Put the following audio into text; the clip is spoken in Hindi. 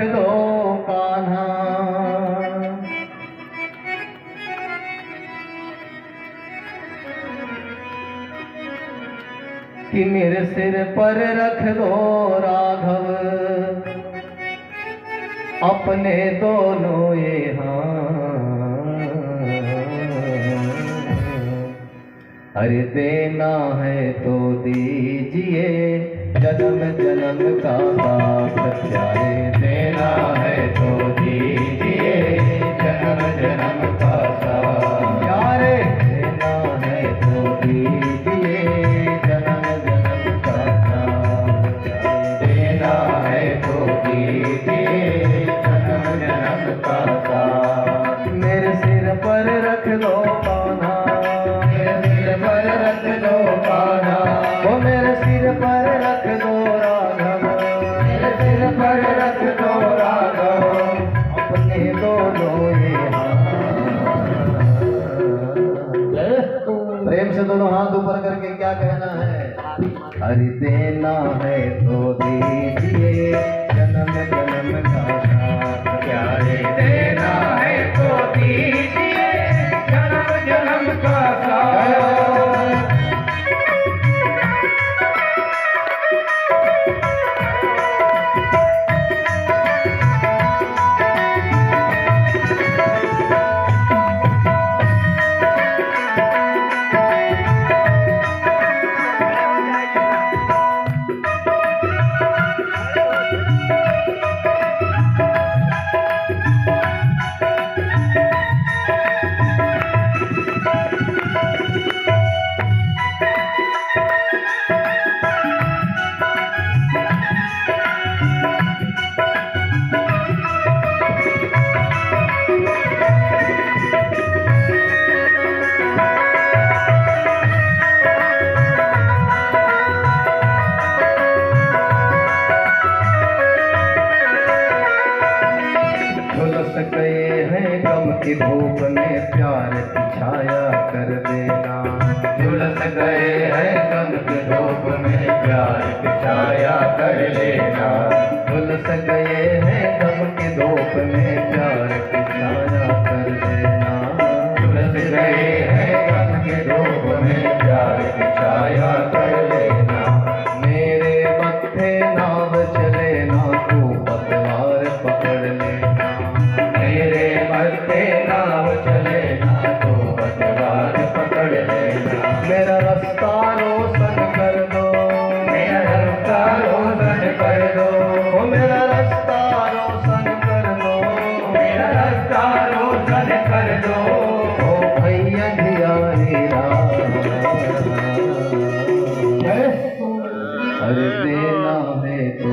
दो कान्हा कि मेरे सिर पर रख दो राघव अपने दोनों ये हाथ। अरे देना है तो दीजिए जन्म जन्म का साथ प्यारे। देना है तो दीजिए जन्म जन्म का साथ प्यारे। देना है तो दीजिए जन्म जन्म का साथ। देना है तो दीजिए जन्म जन्म का साथ। मेरे सिर पर रख दो कान्हा, मेरे सिर पर रख दो कान्हा, वो मेरे सिर पर रख दो राघव, मेरे सिर पर रख दो राघव अपने दोनों ये हाथ। प्रेम से दोनों हाथ ऊपर करके क्या कहना है? हरि देना है तो दीजिए जन्म जन्म का साथ प्यारे। देना है तो दीजिए जन्म जन्म का साथ। गए हैं गम की धूप में प्यार की छाया कर देना। झुलस गए हैं गम की धूप में प्यार की छाया कर लेना। झुलस गए हैं गम की धूप में प्यार की छाया कर देना। झुलस गए हैं गम की धूप में प्यार की छाया कर लेना। मेरे मत्थे नाव चले ना तू पतवार पकड़ लेना। मेरे मत्थे नाव चले ना तो पतवार पकड़ लेना। मेरा रास्ता रोशन कर दो, मेरा रास्ता रोशन कर दो, ओ मेरा रास्ता रोशन कर दो, मेरा रास्ता रोशन कर दो। ओ भैया धियारी राम, अरे देना है तो